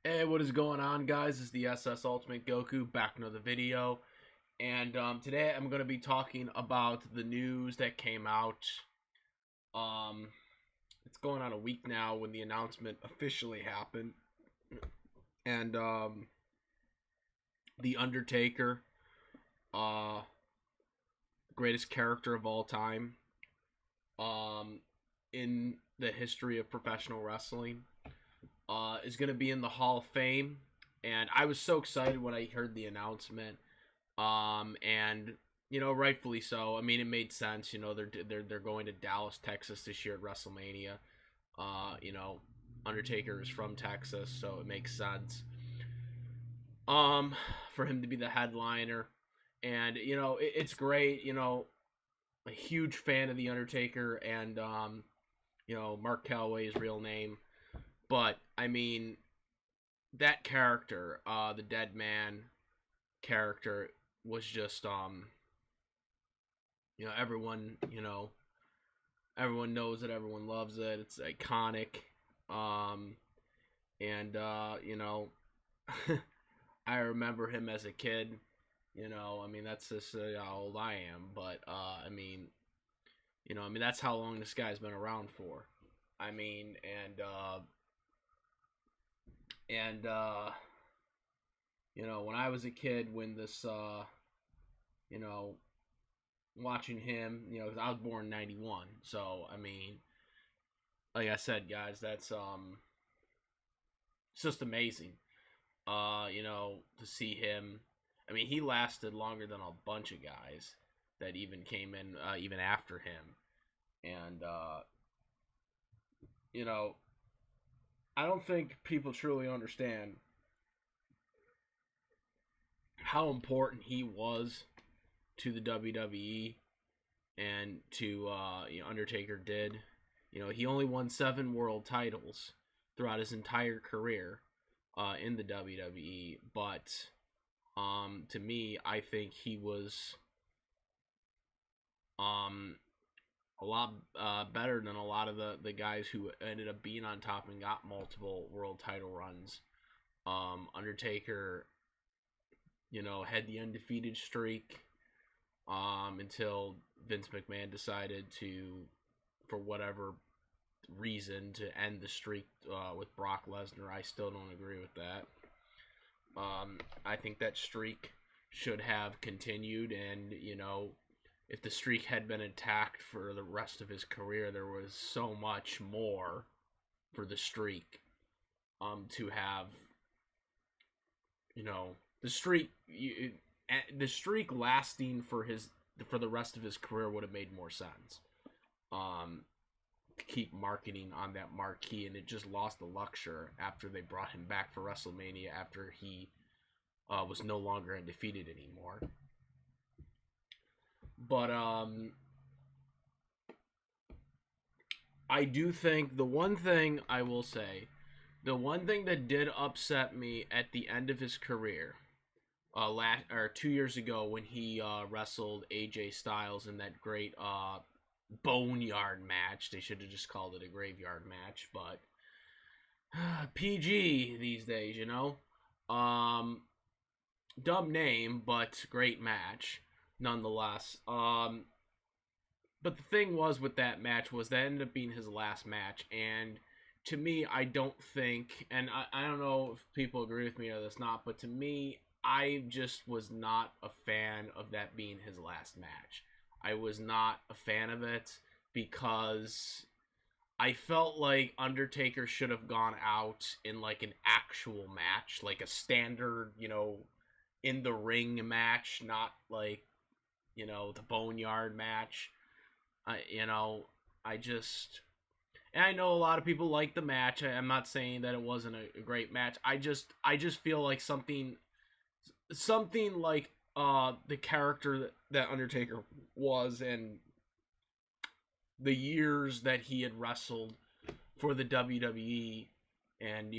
Hey, what is going on, guys? It's the SS Ultimate Goku back in another video, and today I'm going to be talking about the news that came out. Um, it's going on a week now when the announcement officially happened, and the Undertaker, uh, greatest character of all time, in the history of professional wrestling. Is going to be in the Hall of Fame, and I was so excited when I heard the announcement. And rightfully so. I mean, it made sense. They're going to Dallas, Texas this year at WrestleMania. You know, Undertaker is from Texas, so it makes sense. For him to be the headliner, and it's great. A huge fan of the Undertaker, and Mark Calloway's real name. But I mean, that character, the Dead Man character, was just everyone knows it, everyone loves it. It's iconic. Um, and I remember him as a kid. I mean that's just how old I am. But that's how long this guy's been around for. I mean, when I was a kid, when this, you know, watching him, because I was born in '91, so I mean, like I said, guys, that's it's just amazing. To see him. I mean, he lasted longer than a bunch of guys that even came in even after him, and you know, I don't think people truly understand how important he was to the WWE and to Undertaker did. He only won 7 world titles throughout his entire career in the WWE, but to me, I think he was a lot better than a lot of the guys who ended up being on top and got multiple world title runs. Undertaker, had the undefeated streak until Vince McMahon decided to, for whatever reason, to end the streak with Brock Lesnar. I still don't agree with that. I think that streak should have continued, and if the streak had been intact for the rest of his career, there was so much more for the streak to have. The streak the streak lasting for the rest of his career would have made more sense. To keep marketing on that marquee, and it just lost the luxury after they brought him back for WrestleMania after he was no longer undefeated anymore. But I do think the one thing I will say, the one thing that did upset me at the end of his career, 2 years ago when he wrestled AJ Styles in that great boneyard match. They should have just called it a graveyard match, but PG these days, Dumb name, but great match nonetheless. But the thing was with that match was that ended up being his last match, and to me, I don't think, and I don't know if people agree with me or this not, but to me, I just was not a fan of that being his last match. I was not a fan of it because I felt like Undertaker should have gone out in like an actual match, like a standard, in the ring match, not like, the boneyard match. I just, and I know a lot of people like the match. I'm not saying that it wasn't a great match. I just feel like something like the character that Undertaker was, and the years that he had wrestled for the WWE, and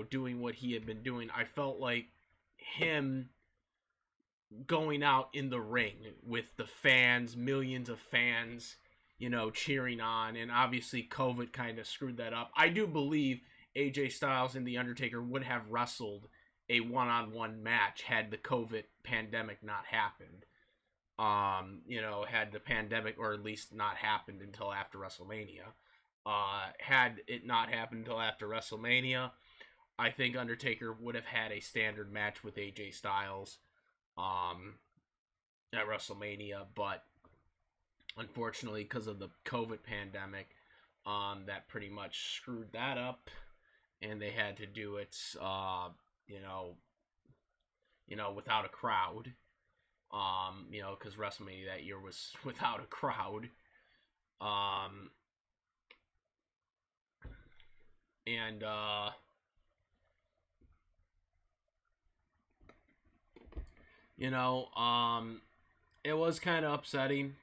doing what he had been doing, I felt like him going out in the ring with the fans, millions of fans, cheering on, and obviously COVID kind of screwed that up. I do believe AJ Styles and The Undertaker would have wrestled a one-on-one match had the COVID pandemic not happened. Had the pandemic, or at least not happened until after WrestleMania. Had it not happened until after WrestleMania, I think Undertaker would have had a standard match with AJ Styles at WrestleMania, but unfortunately, because of the COVID pandemic, that pretty much screwed that up, and they had to do it, without a crowd. Because WrestleMania that year was without a crowd. And it was kind of upsetting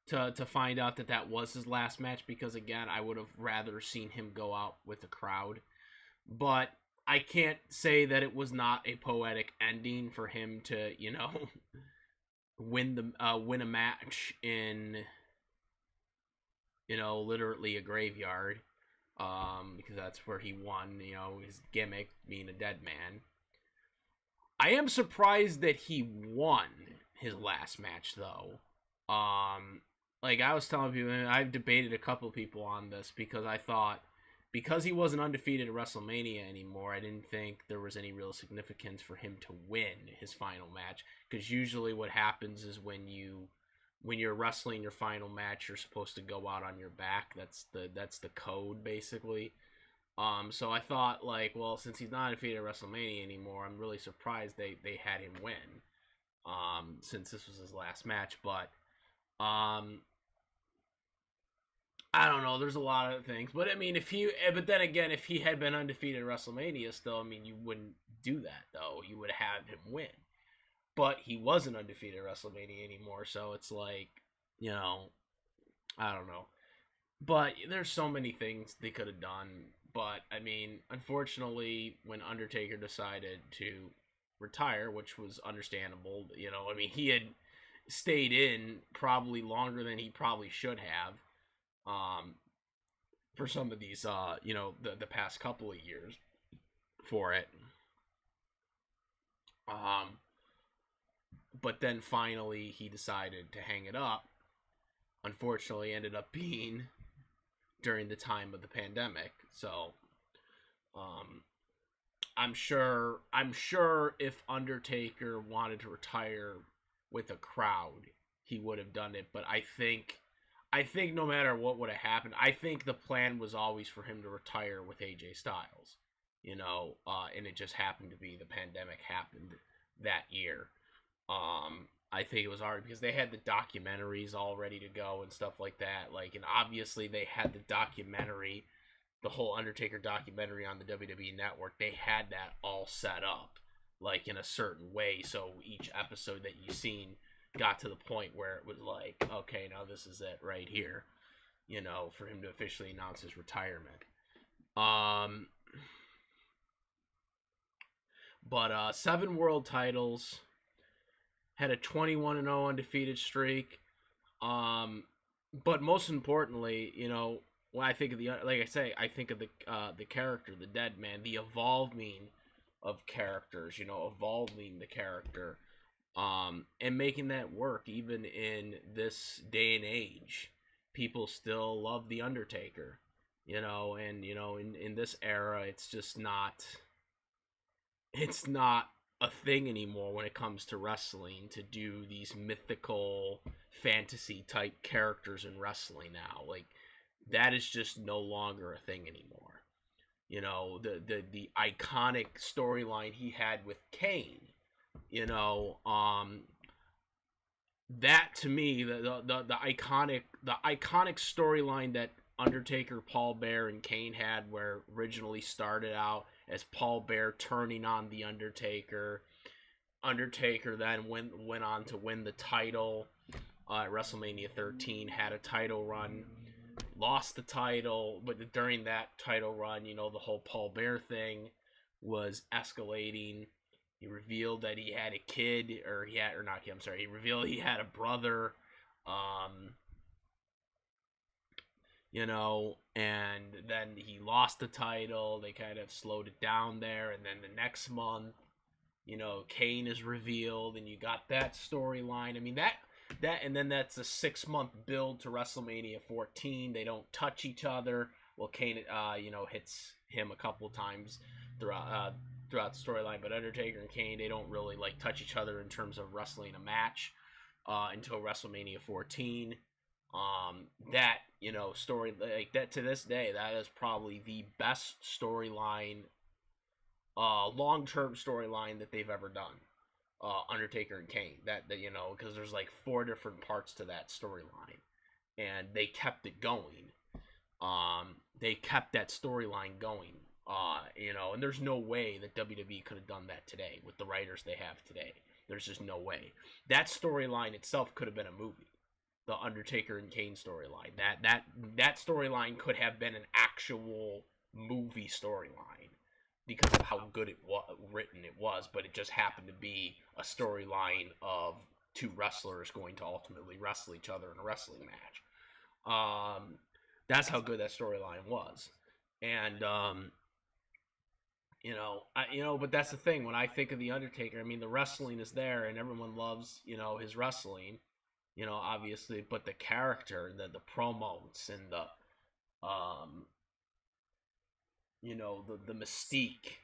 to find out that was his last match, because again, I would have rather seen him go out with a crowd. But I can't say that it was not a poetic ending for him to, win a match in, literally a graveyard, because that's where he won, his gimmick being a dead man. I am surprised that he won his last match, though. Like I was telling people, and I've debated a couple people on this, because I thought, because he wasn't undefeated at WrestleMania anymore, I didn't think there was any real significance for him to win his final match. Because usually what happens is when you're wrestling your final match, you're supposed to go out on your back. That's the code, basically. So I thought, like, well, since he's not undefeated at WrestleMania anymore, I'm really surprised they had him win. Since this was his last match, but I don't know. There's a lot of things, but I mean, but then again, if he had been undefeated at WrestleMania, still, I mean, you wouldn't do that though. You would have him win, but he wasn't undefeated at WrestleMania anymore, so it's like, I don't know. But there's so many things they could have done. But I mean, unfortunately, when Undertaker decided to retire, which was understandable, I mean, he had stayed in probably longer than he probably should have. For some of these, the past couple of years for it. But then finally he decided to hang it up. Unfortunately, ended up being during the time of the pandemic. So, I'm sure if Undertaker wanted to retire with a crowd, he would have done it. But I think no matter what would have happened, I think the plan was always for him to retire with AJ Styles, and it just happened to be the pandemic happened that year. I think it was already, because they had the documentaries all ready to go and stuff like that. Like, and obviously they had the documentary, the whole Undertaker documentary on the WWE Network. They had that all set up, like, in a certain way. So each episode that you seen got to the point where it was like, okay, now this is it right here, for him to officially announce his retirement. But 7 world titles, had a 21-0 undefeated streak. But most importantly, when I think of I think of the character, the dead man, the evolving of characters, evolving the character, and making that work even in this day and age. People still love the Undertaker, and in this era, it's just not a thing anymore when it comes to wrestling, to do these mythical fantasy type characters in wrestling now. Like, that is just no longer a thing anymore. The iconic storyline he had with Kane, that to me, the iconic storyline that Undertaker, Paul Bearer, and Kane had, where originally started out as Paul Bearer turning on the Undertaker. Undertaker then went on to win the title at WrestleMania 13, had a title run, lost the title, but during that title run, the whole Paul Bearer thing was escalating. He revealed that he had a kid, he revealed he had a brother. and then he lost the title. They kind of slowed it down there, and then the next month, Kane is revealed, and you got that storyline. I mean and then that's a 6-month build to WrestleMania 14. They don't touch each other. Well, Kane, hits him a couple times throughout the storyline, but Undertaker and Kane, they don't really like touch each other in terms of wrestling a match until WrestleMania 14. That story like that to this day, that is probably the best storyline, long-term storyline that they've ever done. Undertaker and Kane. That because there's like 4 different parts to that storyline, and they kept it going. They kept that storyline going. And there's no way that WWE could have done that today with the writers they have today. There's just no way. That storyline itself could have been a movie. The Undertaker and Kane storyline. That storyline could have been an actual movie storyline because of how good written it was, but it just happened to be a storyline of 2 wrestlers going to ultimately wrestle each other in a wrestling match. That's how good that storyline was. And but that's the thing. When I think of the Undertaker, I mean, the wrestling is there, and everyone loves, his wrestling, obviously. But the character, the promos, and the mystique,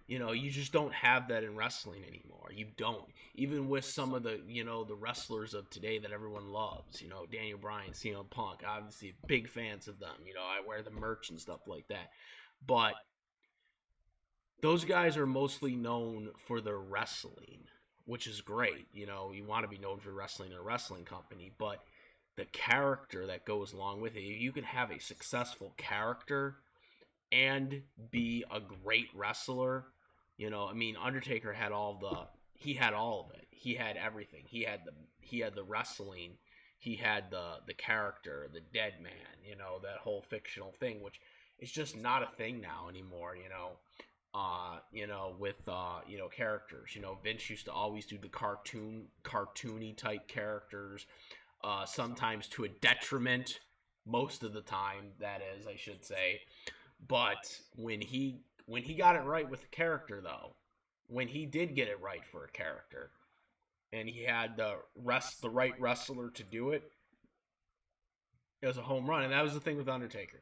you just don't have that in wrestling anymore. You don't. Even with some of the, the wrestlers of today that everyone loves, Daniel Bryan, CM Punk, obviously big fans of them. I wear the merch and stuff like that. But those guys are mostly known for their wrestling, which is great. You want to be known for wrestling in a wrestling company, but the character that goes along with it, you can have a successful character and be a great wrestler. Undertaker had all of it. He had everything. He had the wrestling, he had the character, the dead man, that whole fictional thing, which is just not a thing now anymore, with characters. Vince used to always do the cartoony type characters, sometimes to a detriment, most of the time, that is, I should say. But when he got it right with the character, though, when he did get it right for a character, and he had the right wrestler to do it, it was a home run. And that was the thing with Undertaker.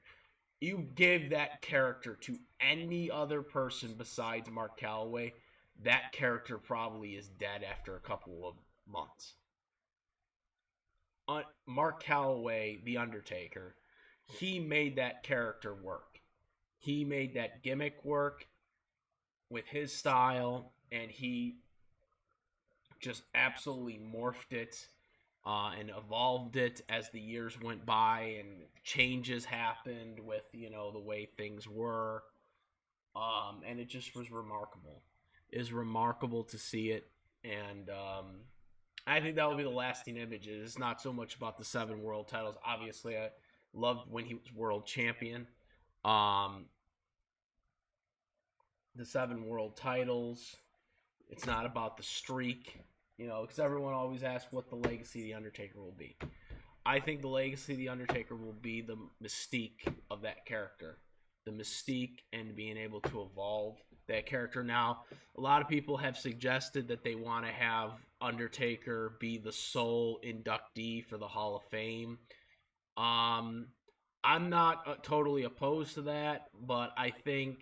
You give that character to any other person besides Mark Calloway, that character probably is dead after a couple of months. Mark Calloway, the Undertaker, he made that character work. He made that gimmick work with his style, and he just absolutely morphed it and evolved it as the years went by, and changes happened with, the way things were. And it just was remarkable. It was remarkable to see it, and I think that will be the lasting image. It's not so much about the 7 world titles. Obviously, I loved when he was world champion. The 7 world titles. It's not about the streak, because everyone always asks what the legacy of The Undertaker will be. I think the legacy of The Undertaker will be the mystique of that character. The mystique and being able to evolve that character. Now, a lot of people have suggested that they want to have Undertaker be the sole inductee for the Hall of Fame. I'm not totally opposed to that, but I think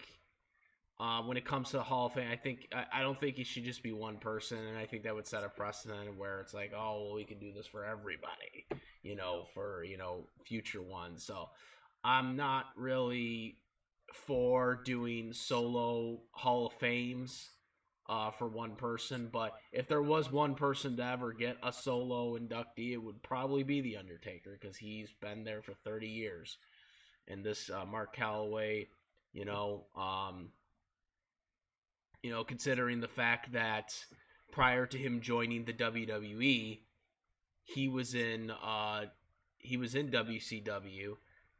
when it comes to the Hall of Fame, I don't think it should just be one person, and I think that would set a precedent where it's like, oh, well, we can do this for everybody, for future ones. So I'm not really for doing solo Hall of Fames for one person, but if there was one person to ever get a solo inductee, it would probably be The Undertaker, because he's been there for 30 years. And this Mark Calloway, considering the fact that prior to him joining the WWE, he was in WCW,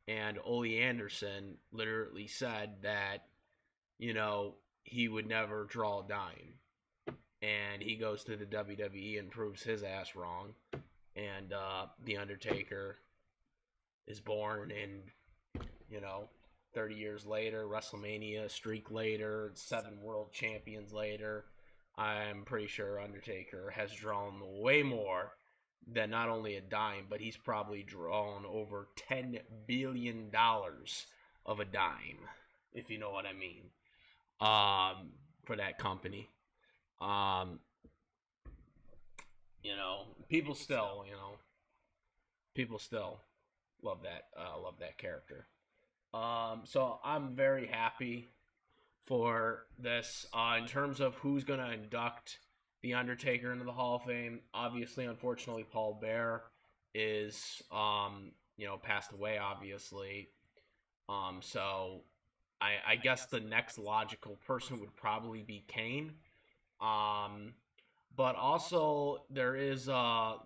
and Ole Anderson literally said that, he would never draw a dime. And he goes to the WWE and proves his ass wrong. And The Undertaker is born, and You know, 30 years later, WrestleMania streak later, 7 world champions later, I'm pretty sure Undertaker has drawn way more than not only a dime, but he's probably drawn over $10 billion of a dime, if you know what I mean, for that company. Um, you know, people still love that character. So I'm very happy for this. In terms of who's going to induct the Undertaker into the Hall of Fame, obviously, unfortunately, Paul Bear is passed away. Obviously, so I guess the next logical person would probably be Kane. Um, but also there is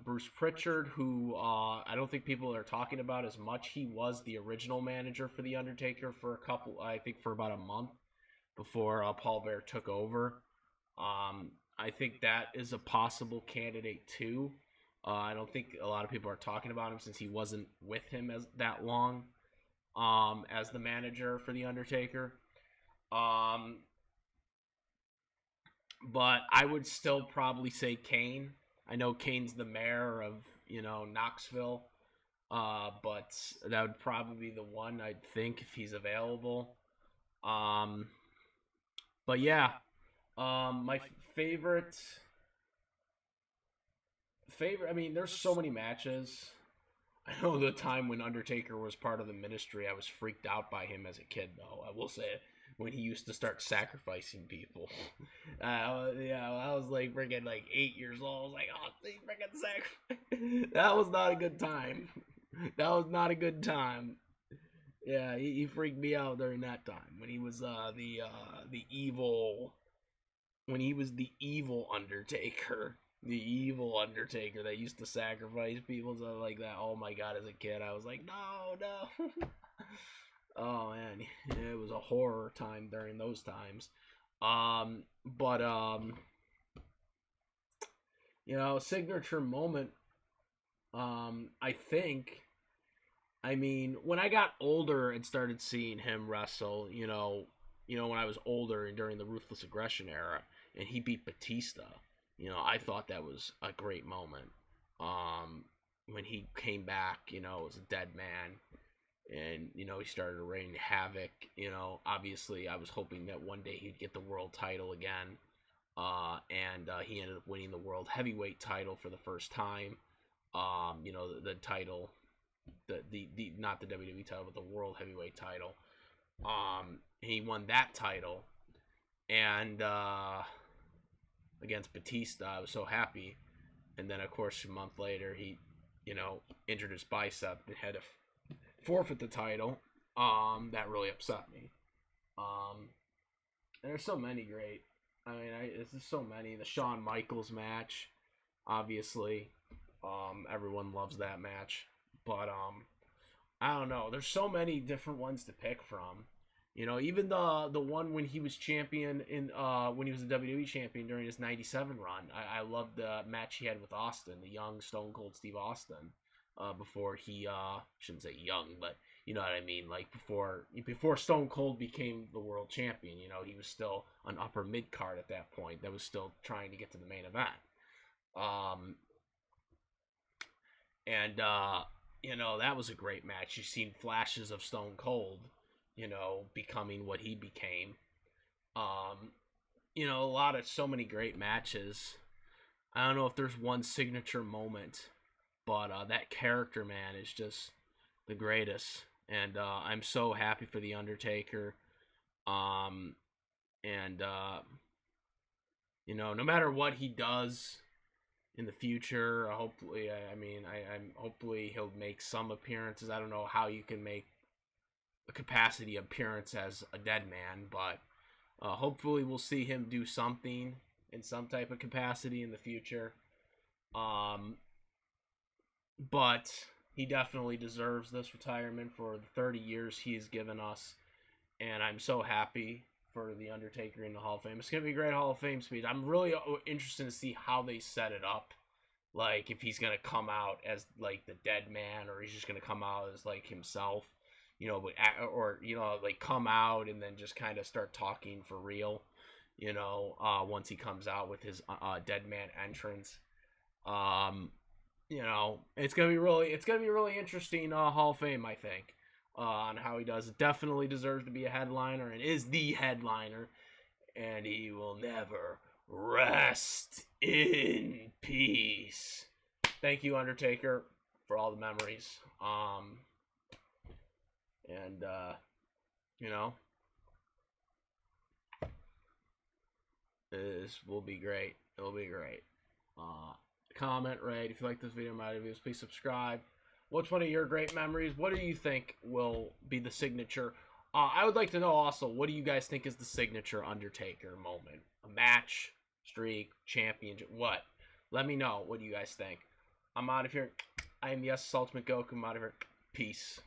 Bruce Pritchard, who I don't think people are talking about as much. He was the original manager for the Undertaker for I think for about a month before Paul Bear took over. I think that is a possible candidate too. I don't think a lot of people are talking about him since he wasn't with him as that long as the manager for the Undertaker. Um, but I would still probably say Kane. I know Kane's the mayor of Knoxville, but that would probably be the one I'd think if he's available. Um, but yeah, my favorite. I mean, there's so many matches. I know the time when Undertaker was part of the ministry, I was freaked out by him as a kid, though. I will say, when he used to start sacrificing people. Yeah, I was like freaking like 8 years old. I was like, oh, they freaking sacrifice. That was not a good time. That was not a good time. Yeah, he freaked me out during that time when he was the evil when he was the evil Undertaker. The evil Undertaker that used to sacrifice people, stuff like that. Oh my god, as a kid, I was like, no, no. Oh man, it was a horror time during those times. But signature moment. I think. I mean, when I got older and started seeing him wrestle, when I was older and during the Ruthless Aggression era, and he beat Batista, I thought that was a great moment. When he came back, as a dead man, and he started raining havoc. Obviously, I was hoping that one day he'd get the world title again, and he ended up winning the world heavyweight title for the first time. The title, the not the WWE title, but the world heavyweight title. He won that title, and against Batista, I was so happy. And then, of course, a month later, he, injured his bicep and had to forfeit the title. That really upset me. And there's so many great. I mean, there's so many. The Shawn Michaels match, obviously, everyone loves that match. But I don't know. There's so many different ones to pick from. Even the one when he was champion when he was a WWE champion during his '97 run. I loved the match he had with Austin, the young Stone Cold Steve Austin, before he shouldn't say young, but you know what I mean. Like before Stone Cold became the world champion, he was still an upper mid card at that point. That was still trying to get to the main event. And that was a great match. You've seen flashes of Stone Cold, becoming what he became. So many great matches. I don't know if there's one signature moment, but that character, man, is just the greatest. And I'm so happy for The Undertaker. And no matter what he does in the future, hopefully, I'm hopefully he'll make some appearances. I don't know how you can make a capacity appearance as a dead man, but hopefully we'll see him do something in some type of capacity in the future. But he definitely deserves this retirement for the 30 years he's given us, and I'm so happy for The Undertaker in the Hall of Fame. It's going to be a great Hall of Fame speech. I'm really interested to see how they set it up. Like, if he's going to come out as, like, the dead man, or he's just going to come out as, like, himself. or like come out and then just kind of start talking for real. Once he comes out with his dead man entrance. It's gonna be really interesting Hall of Fame, I think, on how he does. It definitely deserves to be a headliner and is the headliner, and he will never rest in peace. Thank you, Undertaker, for all the memories. And this will be great. It'll be great. Comment, rate. If you like this video, my videos, please subscribe. What's one of your great memories? What do you think will be the signature? I would like to know also, what do you guys think is the signature Undertaker moment? A match, streak, championship, what? Let me know what you guys think. I'm out of here. I am the Ultimate Goku. I'm out of here. Peace.